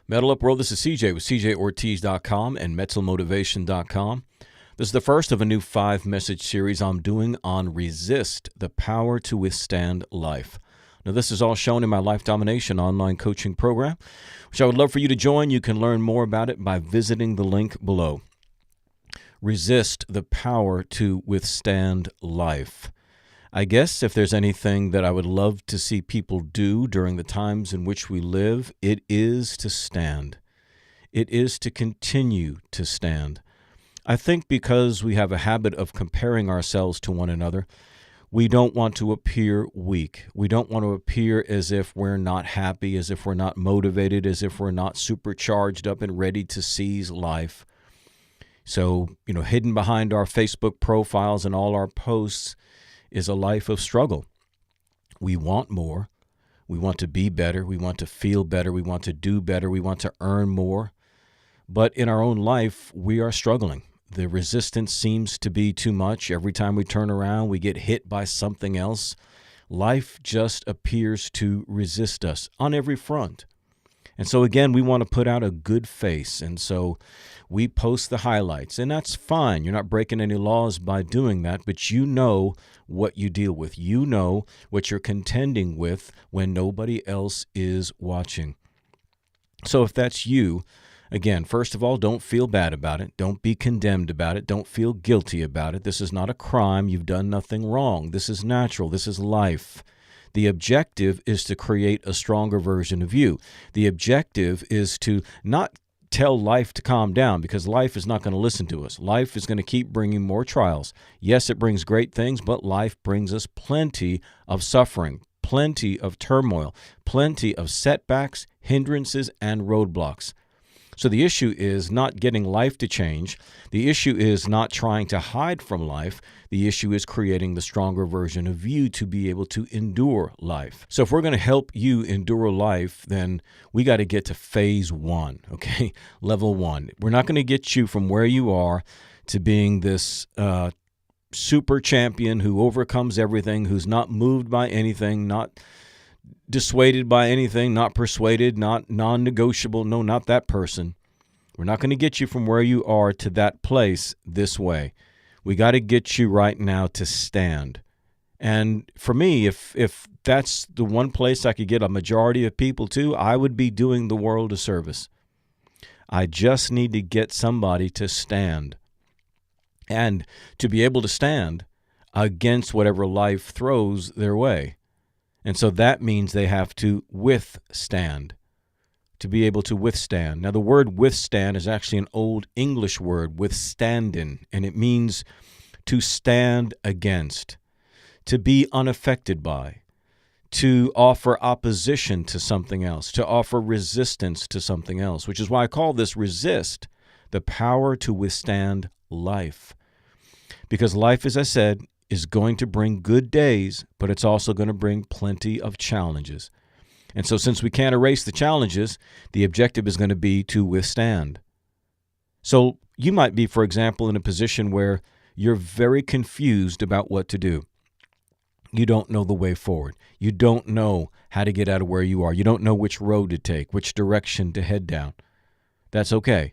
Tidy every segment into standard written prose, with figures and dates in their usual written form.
Metal Up World, this is CJ with CJOrtiz.com and MentalMotivation.com. This is the first of a new 5-message series I'm doing on Resist, the Power to Withstand Life. Now, this is all shown in my Life Domination online coaching program, which I would love for you to join. You can learn more about it by visiting the link below. Resist, the Power to Withstand Life. I guess if there's anything that I would love to see people do during the times in which we live, it is to stand. It is to continue to stand. I think because we have a habit of comparing ourselves to one another, we don't want to appear weak. We don't want to appear as if we're not happy, as if we're not motivated, as if we're not supercharged up and ready to seize life. So, hidden behind our Facebook profiles and all our posts is a life of struggle. We want more. We want to be better. We want to feel better. We want to do better. We want to earn more. But in our own life, we are struggling. The resistance seems to be too much. Every time we turn around, we get hit by something else. Life just appears to resist us on every front. And so again, we want to put out a good face. And so we post the highlights, and that's fine. You're not breaking any laws by doing that, but you know what you deal with. You know what you're contending with when nobody else is watching. So if that's you, again, first of all, don't feel bad about it. Don't be condemned about it. Don't feel guilty about it. This is not a crime. You've done nothing wrong. This is natural. This is life. The objective is to create a stronger version of you. The objective is to not tell life to calm down, because life is not going to listen to us. Life is going to keep bringing more trials. Yes, it brings great things, but life brings us plenty of suffering, plenty of turmoil, plenty of setbacks, hindrances, and roadblocks. So the issue is not getting life to change. The issue is not trying to hide from life. The issue is creating the stronger version of you to be able to endure life. So if we're going to help you endure life, then we got to get to phase 1, okay? Level 1. We're not going to get you from where you are to being this super champion who overcomes everything, who's not moved by anything, not dissuaded by anything, not persuaded, not non-negotiable. No, not that person. We're not going to get you from where you are to that place this way. We got to get you right now to stand. And for me, if that's the one place I could get a majority of people to, I would be doing the world a service. I just need to get somebody to stand. And to be able to stand against whatever life throws their way. And so that means they have to withstand, to be able to withstand. Now, the word withstand is actually an old English word, withstandan, and it means to stand against, to be unaffected by, to offer opposition to something else, to offer resistance to something else, which is why I call this resist, the power to withstand life. Because life, as I said, is going to bring good days, but it's also going to bring plenty of challenges. And so since we can't erase the challenges, the objective is going to be to withstand. So you might be, for example, in a position where you're very confused about what to do. You don't know the way forward. You don't know how to get out of where you are. You don't know which road to take, which direction to head down. That's okay.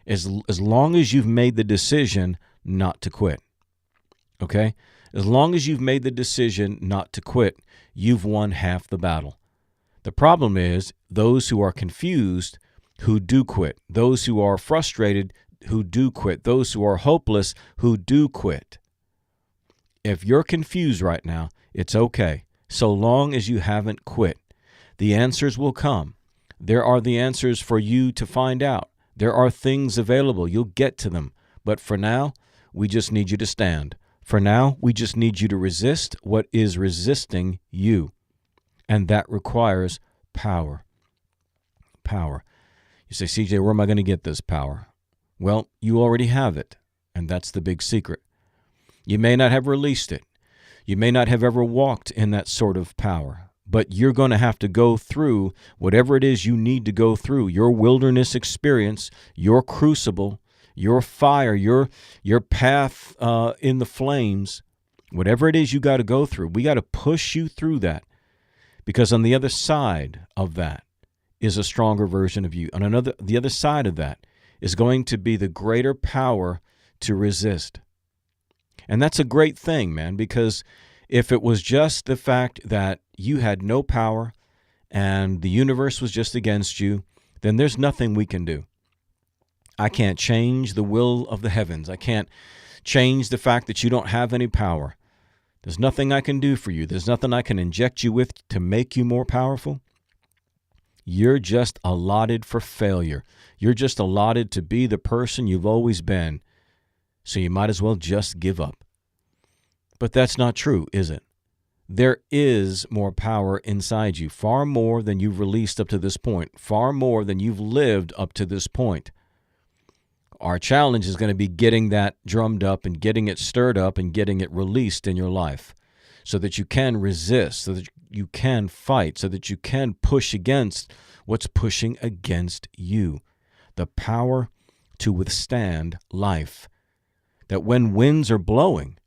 As long as you've made the decision not to quit. Okay? As long as you've made the decision not to quit, you've won half the battle. The problem is those who are confused who do quit, those who are frustrated who do quit, those who are hopeless who do quit. If you're confused right now, it's okay, so long as you haven't quit. The answers will come. There are the answers for you to find out. There are things available. You'll get to them. But for now, we just need you to stand. For now, we just need you to resist what is resisting you. And that requires power. Power. You say, CJ, where am I going to get this power? Well, you already have it. And that's the big secret. You may not have released it. You may not have ever walked in that sort of power. But you're going to have to go through whatever it is you need to go through. Your wilderness experience, your crucible, your fire, your path in the flames, whatever it is you got to go through, we got to push you through that. Because on the other side of that is a stronger version of you. And the other side of that is going to be the greater power to resist. And that's a great thing, man, because if it was just the fact that you had no power and the universe was just against you, then there's nothing we can do. I can't change the will of the heavens. I can't change the fact that you don't have any power. There's nothing I can do for you. There's nothing I can inject you with to make you more powerful. You're just allotted for failure. You're just allotted to be the person you've always been. So you might as well just give up. But that's not true, is it? There is more power inside you, far more than you've released up to this point, far more than you've lived up to this point. Our challenge is going to be getting that drummed up and getting it stirred up and getting it released in your life so that you can resist, so that you can fight, so that you can push against what's pushing against you. The power to withstand life. That when winds are blowing,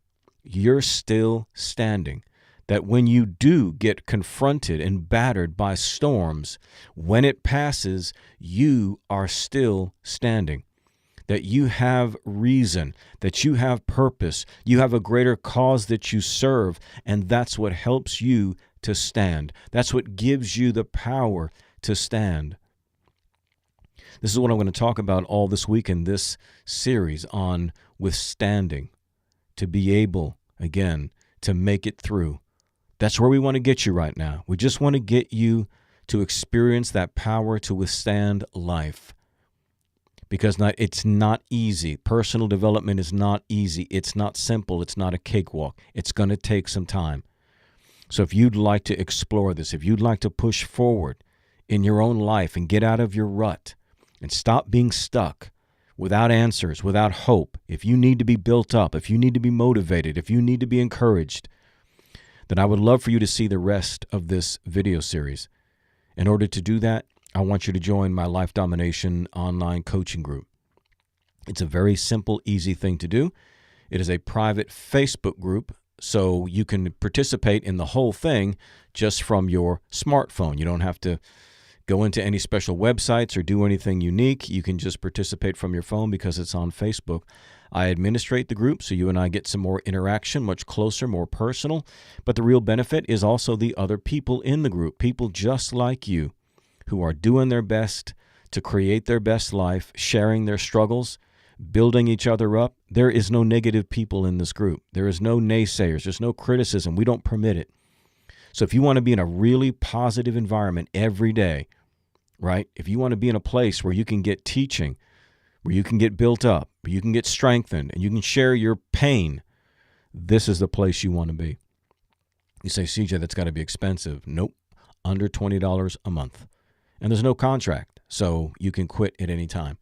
you're still standing. That when you do get confronted and battered by storms, when it passes, you are still standing. That you have reason, that you have purpose, you have a greater cause that you serve, and that's what helps you to stand. That's what gives you the power to stand. This is what I'm going to talk about all this week in this series on withstanding, to be able, again, to make it through. That's where we want to get you right now. We just want to get you to experience that power to withstand life. Because it's not easy. Personal development is not easy. It's not simple. It's not a cakewalk. It's going to take some time. So if you'd like to explore this, if you'd like to push forward in your own life and get out of your rut and stop being stuck without answers, without hope, if you need to be built up, if you need to be motivated, if you need to be encouraged, then I would love for you to see the rest of this video series. In order to do that, I want you to join my Life Domination online coaching group. It's a very simple, easy thing to do. It is a private Facebook group, so you can participate in the whole thing just from your smartphone. You don't have to go into any special websites or do anything unique. You can just participate from your phone because it's on Facebook. I administrate the group, so you and I get some more interaction, much closer, more personal. But the real benefit is also the other people in the group, people just like you, who are doing their best to create their best life, sharing their struggles, building each other up. There is no negative people in this group. There is no naysayers. There's no criticism. We don't permit it. So if you want to be in a really positive environment every day, right? If you want to be in a place where you can get teaching, where you can get built up, where you can get strengthened, and you can share your pain, this is the place you want to be. You say, CJ, that's got to be expensive. Nope. Under $20 a month. And there's no contract, so you can quit at any time.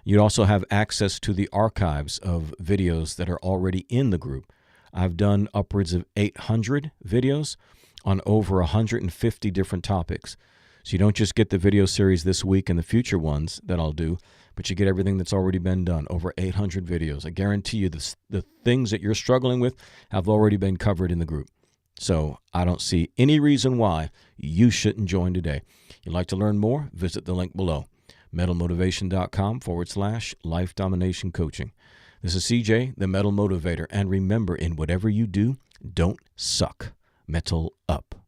You'd also have access to the archives of videos that are already in the group. I've done upwards of 800 videos on over 150 different topics. So you don't just get the video series this week and the future ones that I'll do, but you get everything that's already been done, over 800 videos. I guarantee you the things that you're struggling with have already been covered in the group. So I don't see any reason why you shouldn't join today. You'd like to learn more? Visit the link below, metalmotivation.com/life domination coaching. This is CJ, the Metal Motivator. And remember, in whatever you do, don't suck. Metal up.